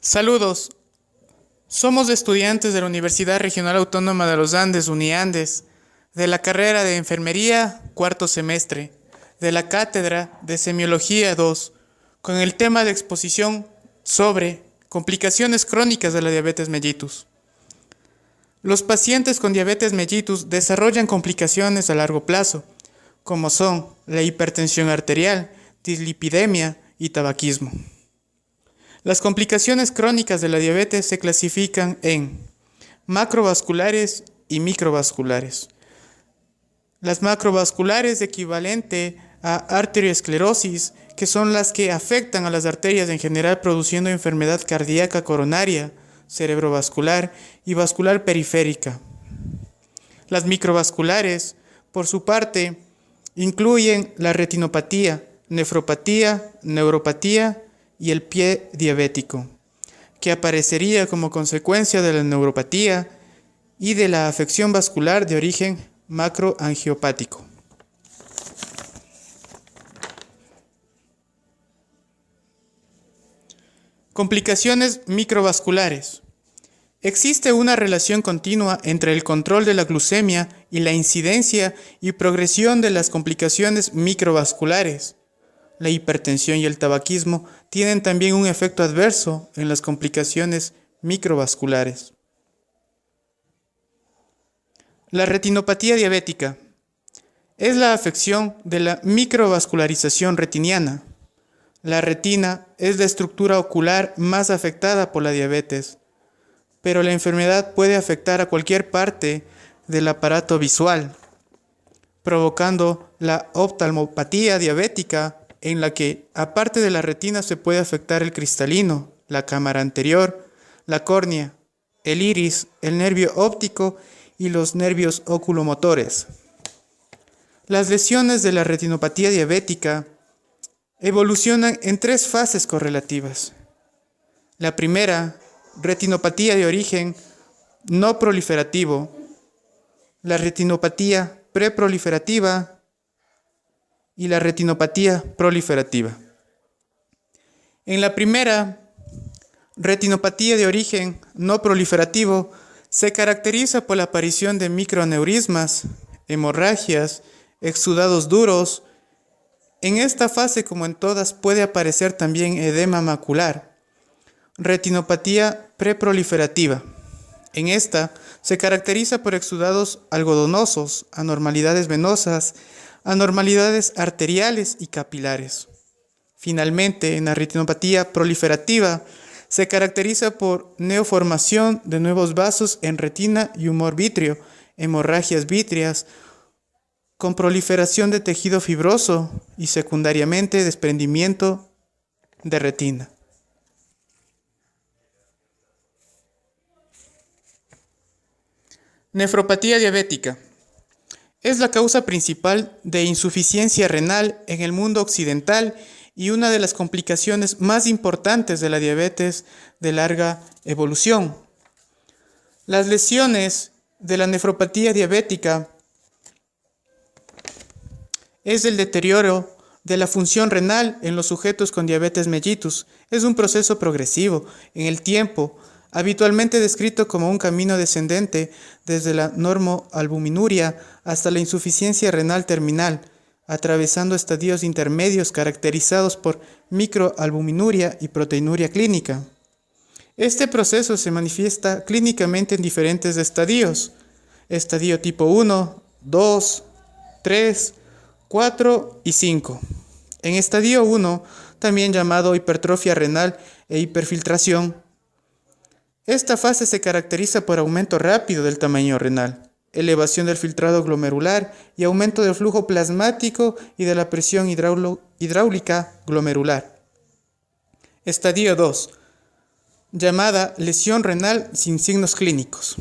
Saludos, somos estudiantes de la Universidad Regional Autónoma de los Andes, UNIANDES, de la carrera de Enfermería, cuarto semestre, de la Cátedra de Semiología 2, con el tema de exposición sobre complicaciones crónicas de la diabetes mellitus. Los pacientes con diabetes mellitus desarrollan complicaciones a largo plazo, como son la hipertensión arterial, dislipidemia y tabaquismo. Las complicaciones crónicas de la diabetes se clasifican en macrovasculares y microvasculares. Las macrovasculares equivalente a arteriosclerosis, que son las que afectan a las arterias en general produciendo enfermedad cardíaca coronaria, cerebrovascular y vascular periférica. Las microvasculares, por su parte, incluyen la retinopatía, nefropatía, neuropatía y el pie diabético, que aparecería como consecuencia de la neuropatía y de la afección vascular de origen macroangiopático. Complicaciones microvasculares. Existe una relación continua entre el control de la glucemia y la incidencia y progresión de las complicaciones microvasculares. La hipertensión y el tabaquismo tienen también un efecto adverso en las complicaciones microvasculares. La retinopatía diabética es la afección de la microvascularización retiniana. La retina es la estructura ocular más afectada por la diabetes, pero la enfermedad puede afectar a cualquier parte del aparato visual, provocando la oftalmopatía diabética, en la que, aparte de la retina, se puede afectar el cristalino, la cámara anterior, la córnea, el iris, el nervio óptico y los nervios oculomotores. Las lesiones de la retinopatía diabética evolucionan en tres fases correlativas. La primera, retinopatía de origen no proliferativo, la retinopatía preproliferativa y la retinopatía proliferativa. En la primera, retinopatía de origen no proliferativo, se caracteriza por la aparición de microaneurismas, hemorragias, exudados duros. En esta fase, como en todas, puede aparecer también edema macular. Retinopatía preproliferativa. En esta se caracteriza por exudados algodonosos, anormalidades venosas, anormalidades arteriales y capilares. Finalmente, en la retinopatía proliferativa se caracteriza por neoformación de nuevos vasos en retina y humor vítreo, hemorragias vítreas, con proliferación de tejido fibroso y secundariamente desprendimiento de retina. Nefropatía diabética. Es la causa principal de insuficiencia renal en el mundo occidental y una de las complicaciones más importantes de la diabetes de larga evolución. Las lesiones de la nefropatía diabética es el deterioro de la función renal en los sujetos con diabetes mellitus. Es un proceso progresivo en el tiempo, habitualmente descrito como un camino descendente desde la normoalbuminuria hasta la insuficiencia renal terminal, atravesando estadios intermedios caracterizados por microalbuminuria y proteinuria clínica. Este proceso se manifiesta clínicamente en diferentes estadios: estadio tipo 1, 2, 3, 4 y 5. En estadio 1, también llamado hipertrofia renal e hiperfiltración, esta fase se caracteriza por aumento rápido del tamaño renal, elevación del filtrado glomerular y aumento del flujo plasmático y de la presión hidráulica glomerular. Estadio 2, llamada lesión renal sin signos clínicos.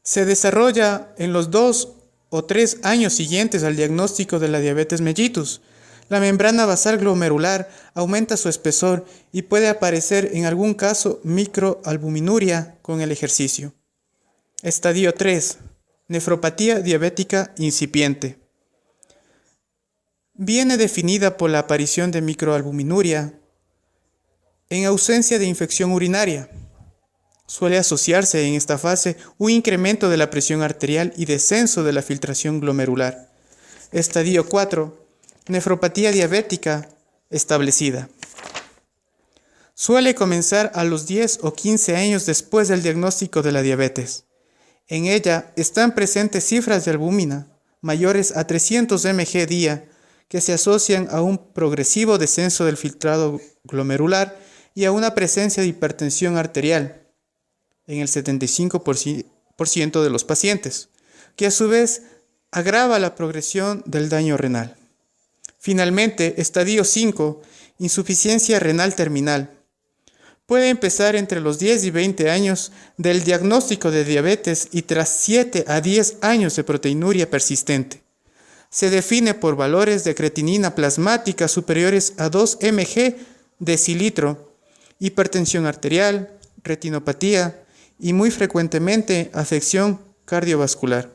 Se desarrolla en los 2 o 3 años siguientes al diagnóstico de la diabetes mellitus. La membrana basal glomerular aumenta su espesor y puede aparecer en algún caso microalbuminuria con el ejercicio. Estadio 3. Nefropatía diabética incipiente. Viene definida por la aparición de microalbuminuria En ausencia de infección urinaria, suele asociarse en esta fase un incremento de la presión arterial y descenso de la filtración glomerular. Estadio 4. Nefropatía diabética establecida. Suele comenzar a los 10 o 15 años después del diagnóstico de la diabetes. En ella están presentes cifras de albúmina mayores a 300 mg día que se asocian a un progresivo descenso del filtrado glomerular y a una presencia de hipertensión arterial en el 75% de los pacientes, que a su vez agrava la progresión del daño renal. Finalmente, estadio 5, insuficiencia renal terminal. Puede empezar entre los 10 y 20 años del diagnóstico de diabetes y tras 7 a 10 años de proteinuria persistente. Se define por valores de creatinina plasmática superiores a 2 mg decilitro, hipertensión arterial, retinopatía y muy frecuentemente afección cardiovascular.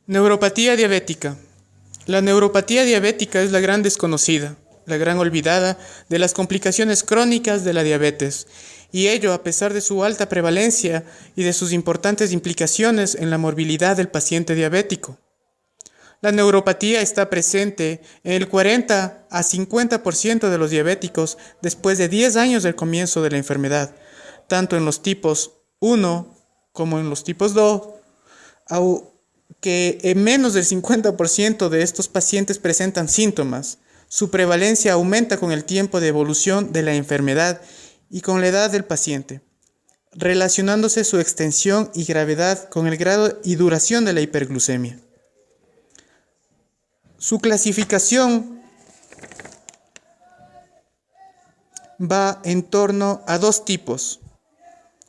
Neuropatía diabética. La neuropatía diabética es la gran desconocida, la gran olvidada de las complicaciones crónicas de la diabetes, y ello a pesar de su alta prevalencia y de sus importantes implicaciones en la morbilidad del paciente diabético. La neuropatía está presente en el 40 a 50% de los diabéticos después de 10 años del comienzo de la enfermedad, tanto en los tipos 1 como en los tipos 2, que en menos del 50% de estos pacientes presentan síntomas. Su prevalencia aumenta con el tiempo de evolución de la enfermedad y con la edad del paciente, relacionándose su extensión y gravedad con el grado y duración de la hiperglucemia. Su clasificación va en torno a dos tipos: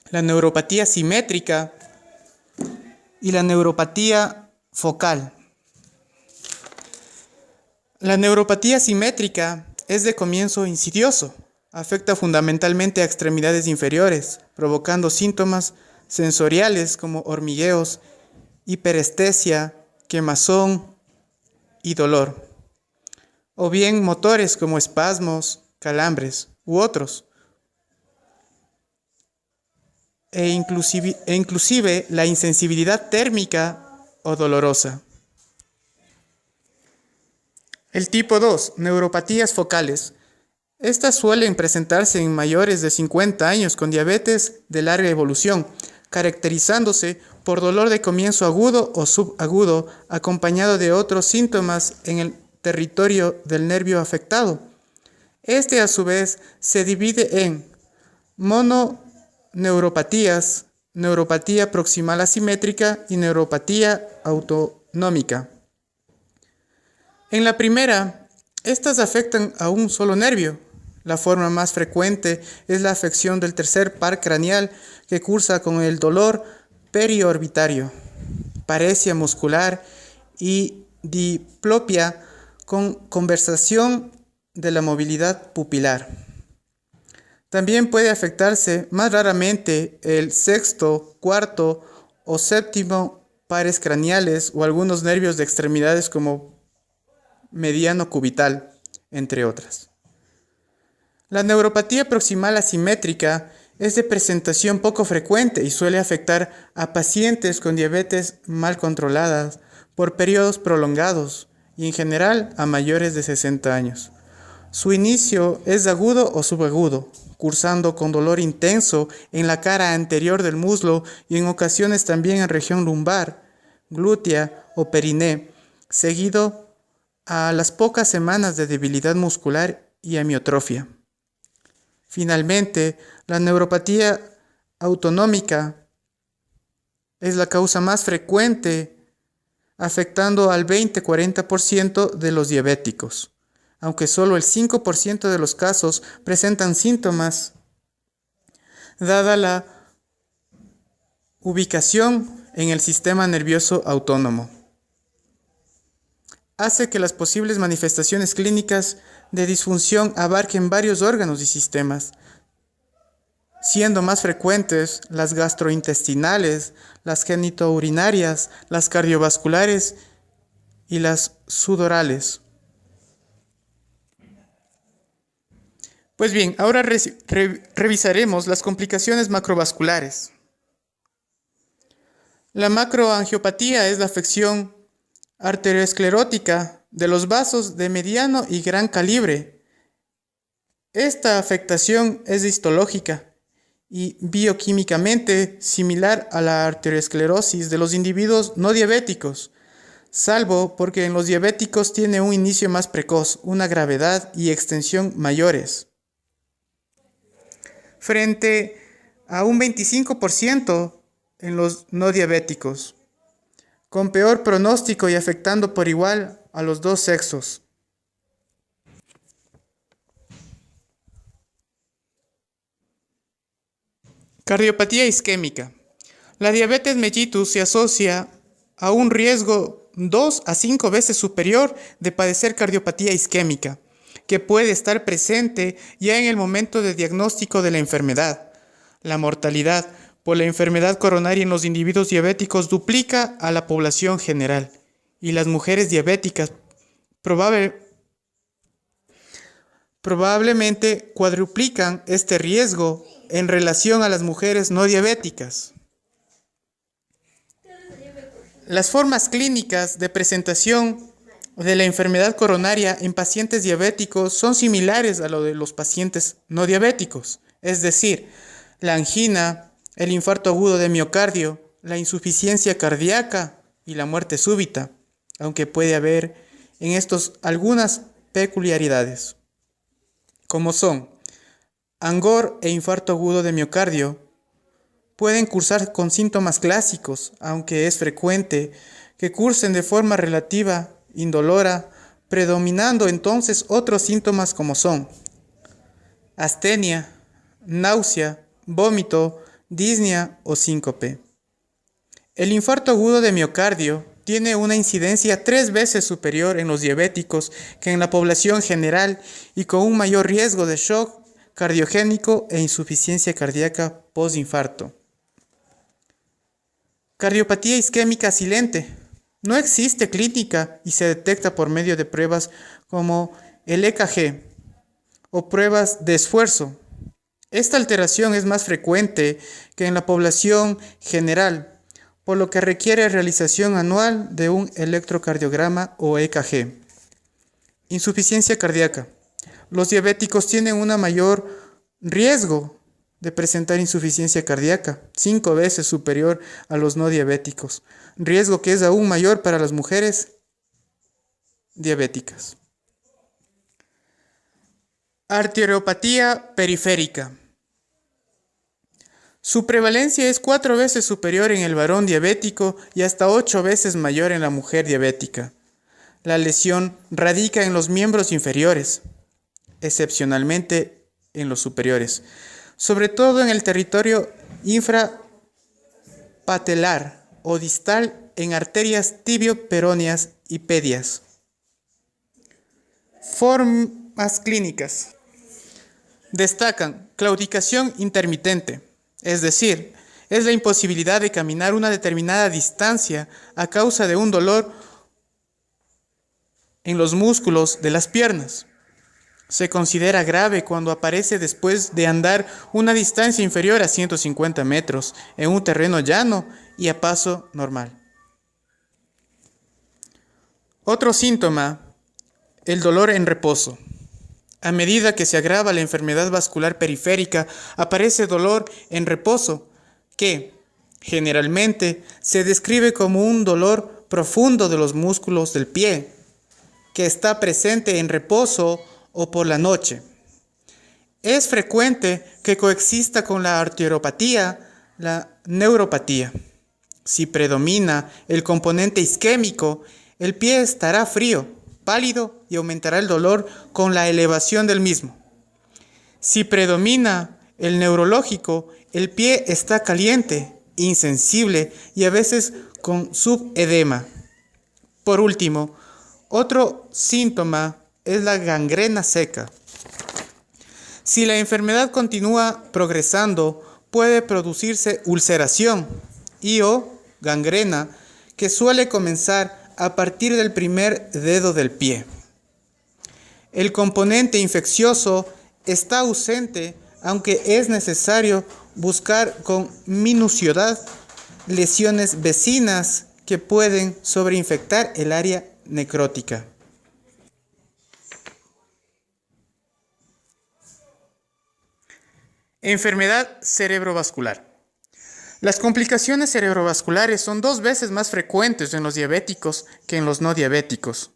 la neuropatía simétrica y la neuropatía focal. La neuropatía simétrica es de comienzo insidioso, afecta fundamentalmente a extremidades inferiores, provocando síntomas sensoriales como hormigueos, hiperestesia, quemazón y dolor, o bien motores como espasmos, calambres u otros, e inclusive la insensibilidad térmica o dolorosa. El tipo 2, neuropatías focales. Estas suelen presentarse en mayores de 50 años con diabetes de larga evolución, caracterizándose por dolor de comienzo agudo o subagudo, acompañado de otros síntomas en el territorio del nervio afectado. Este, a su vez, se divide en mononeuropatías, neuropatía proximal asimétrica y neuropatía autonómica. En la primera, estas afectan a un solo nervio. La forma más frecuente es la afección del tercer par craneal que cursa con el dolor periorbitario, paresia muscular y diplopia con conversación de la movilidad pupilar. También puede afectarse más raramente el sexto, cuarto o séptimo pares craneales o algunos nervios de extremidades como mediano cubital, entre otras. La neuropatía proximal asimétrica es de presentación poco frecuente y suele afectar a pacientes con diabetes mal controladas por periodos prolongados y en general a mayores de 60 años. Su inicio es agudo o subagudo, cursando con dolor intenso en la cara anterior del muslo y en ocasiones también en región lumbar, glútea o periné, seguido a las pocas semanas de debilidad muscular y amiotrofia. Finalmente, la neuropatía autonómica es la causa más frecuente, afectando al 20-40% de los diabéticos, aunque solo el 5% de los casos presentan síntomas, dada la ubicación en el sistema nervioso autónomo. Hace que las posibles manifestaciones clínicas de disfunción abarquen varios órganos y sistemas, siendo más frecuentes las gastrointestinales, las genitourinarias, las cardiovasculares y las sudorales. Pues bien, ahora revisaremos las complicaciones macrovasculares. La macroangiopatía es la afección arteriosclerótica de los vasos de mediano y gran calibre. Esta afectación es histológica y bioquímicamente similar a la arteriosclerosis de los individuos no diabéticos, salvo porque en los diabéticos tiene un inicio más precoz, una gravedad y extensión mayores, frente a un 25% en los no diabéticos, con peor pronóstico y afectando por igual a los dos sexos. Cardiopatía isquémica. La diabetes mellitus se asocia a un riesgo 2 a 5 veces superior de padecer cardiopatía isquémica, que puede estar presente ya en el momento de diagnóstico de la enfermedad. La mortalidad por la enfermedad coronaria en los individuos diabéticos duplica a la población general, y las mujeres diabéticas probablemente cuadruplican este riesgo en relación a las mujeres no diabéticas. Las formas clínicas de presentación de la enfermedad coronaria en pacientes diabéticos son similares a lo de los pacientes no diabéticos, es decir, la angina, el infarto agudo de miocardio, la insuficiencia cardíaca y la muerte súbita, aunque puede haber en estos algunas peculiaridades, como son angor e infarto agudo de miocardio. Pueden cursar con síntomas clásicos, aunque es frecuente que cursen de forma relativa, indolora, predominando entonces otros síntomas como son astenia, náusea, vómito, disnea o síncope. El infarto agudo de miocardio tiene una incidencia 3 veces superior en los diabéticos que en la población general y con un mayor riesgo de shock cardiogénico e insuficiencia cardíaca postinfarto. Cardiopatía isquémica silente. No existe clínica y se detecta por medio de pruebas como el EKG o pruebas de esfuerzo. Esta alteración es más frecuente que en la población general, por lo que requiere realización anual de un electrocardiograma o EKG. Insuficiencia cardíaca. Los diabéticos tienen un mayor riesgo de presentar insuficiencia cardíaca, 5 veces superior a los no diabéticos, riesgo que es aún mayor para las mujeres diabéticas. Arteriopatía periférica. Su prevalencia es 4 veces superior en el varón diabético y hasta 8 veces mayor en la mujer diabética. La lesión radica en los miembros inferiores, excepcionalmente en los superiores, sobre todo en el territorio infrapatelar o distal en arterias tibio-peroneas y pedias. Formas clínicas. Destacan claudicación intermitente, es decir, es la imposibilidad de caminar una determinada distancia a causa de un dolor en los músculos de las piernas. Se considera grave cuando aparece después de andar una distancia inferior a 150 metros en un terreno llano y a paso normal. Otro síntoma, el dolor en reposo. A medida que se agrava la enfermedad vascular periférica, aparece dolor en reposo, que generalmente se describe como un dolor profundo de los músculos del pie, que está presente en reposo o por la noche. Es frecuente que coexista con la arteriopatía la neuropatía. Si predomina el componente isquémico, el pie estará frío, pálido y aumentará el dolor con la elevación del mismo. Si predomina el neurológico, el pie está caliente, insensible y a veces con subedema. Por último, otro síntoma es la gangrena seca. Si la enfermedad continúa progresando, puede producirse ulceración o gangrena que suele comenzar a partir del primer dedo del pie. El componente infeccioso está ausente, aunque es necesario buscar con minuciosidad lesiones vecinas que pueden sobreinfectar el área necrótica. Enfermedad cerebrovascular. Las complicaciones cerebrovasculares son 2 veces más frecuentes en los diabéticos que en los no diabéticos.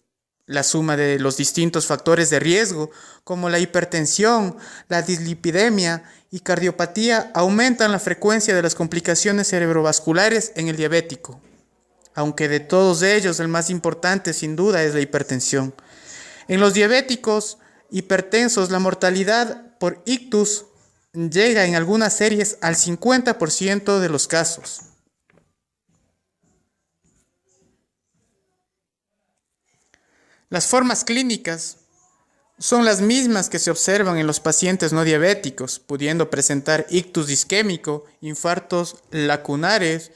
La suma de los distintos factores de riesgo, como la hipertensión, la dislipidemia y cardiopatía, aumentan la frecuencia de las complicaciones cerebrovasculares en el diabético. Aunque de todos ellos el más importante sin duda es la hipertensión. En los diabéticos hipertensos la mortalidad por ictus llega en algunas series al 50% de los casos. Las formas clínicas son las mismas que se observan en los pacientes no diabéticos, pudiendo presentar ictus isquémico, infartos lacunares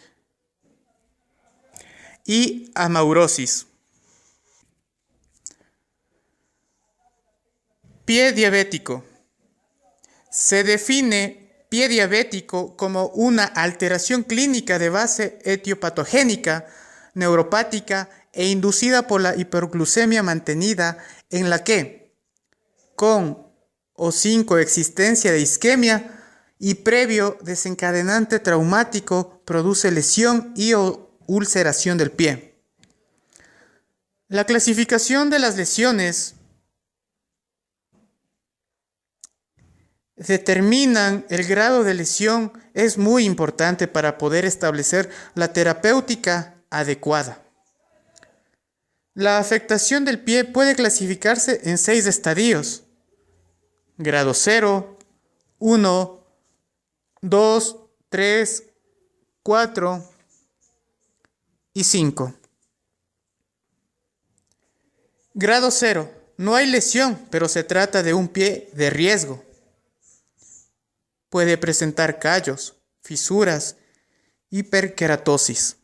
y amaurosis. Pie diabético. Se define pie diabético como una alteración clínica de base etiopatogénica, neuropática e inducida por la hiperglucemia mantenida en la que, con o sin coexistencia de isquemia y previo desencadenante traumático, produce lesión y o ulceración del pie. La clasificación de las lesiones determinan el grado de lesión es muy importante para poder establecer la terapéutica adecuada. La afectación del pie puede clasificarse en 6 estadios: grado 0, 1, 2, 3, 4 y 5. Grado 0. No hay lesión, pero se trata de un pie de riesgo. Puede presentar callos, fisuras, hiperkeratosis.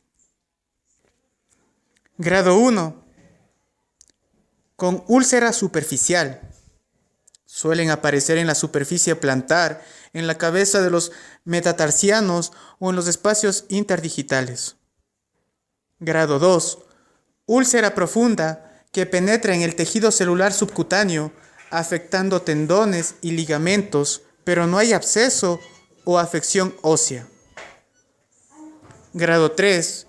Grado 1. Con úlcera superficial. Suelen aparecer en la superficie plantar, en la cabeza de los metatarsianos o en los espacios interdigitales. Grado 2. Úlcera profunda que penetra en el tejido celular subcutáneo, afectando tendones y ligamentos, pero no hay absceso o afección ósea. Grado 3.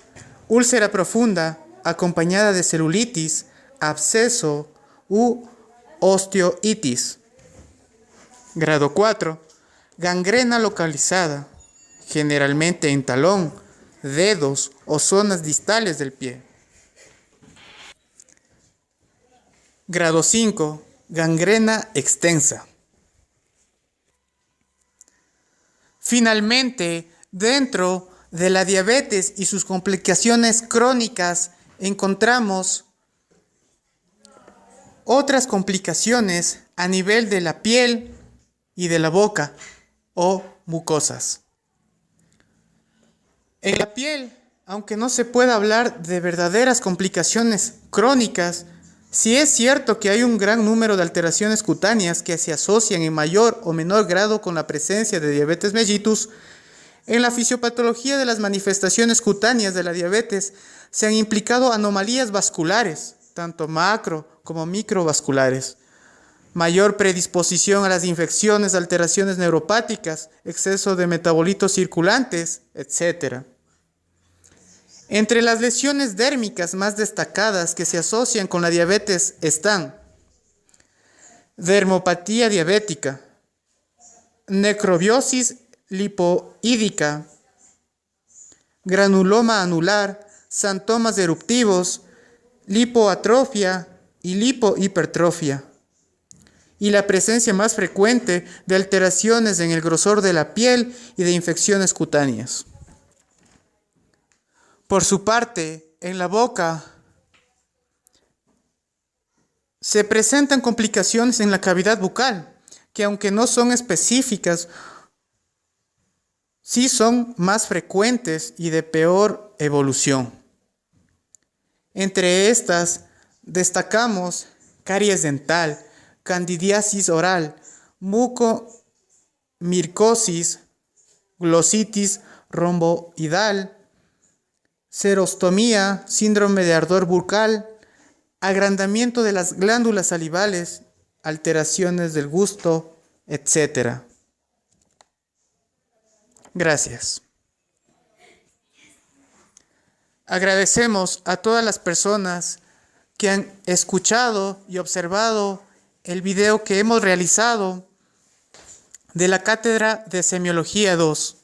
Úlcera profunda acompañada de celulitis, absceso u osteoitis. Grado 4. Gangrena localizada, generalmente en talón, dedos o zonas distales del pie. Grado 5. Gangrena extensa. Finalmente, dentro de la diabetes y sus complicaciones crónicas, encontramos otras complicaciones a nivel de la piel y de la boca o mucosas. En la piel, aunque no se pueda hablar de verdaderas complicaciones crónicas, sí es cierto que hay un gran número de alteraciones cutáneas que se asocian en mayor o menor grado con la presencia de diabetes mellitus. En la fisiopatología de las manifestaciones cutáneas de la diabetes se han implicado anomalías vasculares, tanto macro como microvasculares, mayor predisposición a las infecciones, alteraciones neuropáticas, exceso de metabolitos circulantes, etc. Entre las lesiones dérmicas más destacadas que se asocian con la diabetes están dermopatía diabética, necrobiosis lipoídica, granuloma anular, santomas eruptivos, lipoatrofia y lipohipertrofia, y la presencia más frecuente de alteraciones en el grosor de la piel y de infecciones cutáneas. Por su parte, en la boca se presentan complicaciones en la cavidad bucal, que aunque no son específicas, sí son más frecuentes y de peor evolución. Entre estas destacamos caries dental, candidiasis oral, mucomircosis, glositis romboidal, xerostomía, síndrome de ardor bucal, agrandamiento de las glándulas salivales, alteraciones del gusto, etc. Gracias. Agradecemos a todas las personas que han escuchado y observado el video que hemos realizado de la Cátedra de Semiología 2.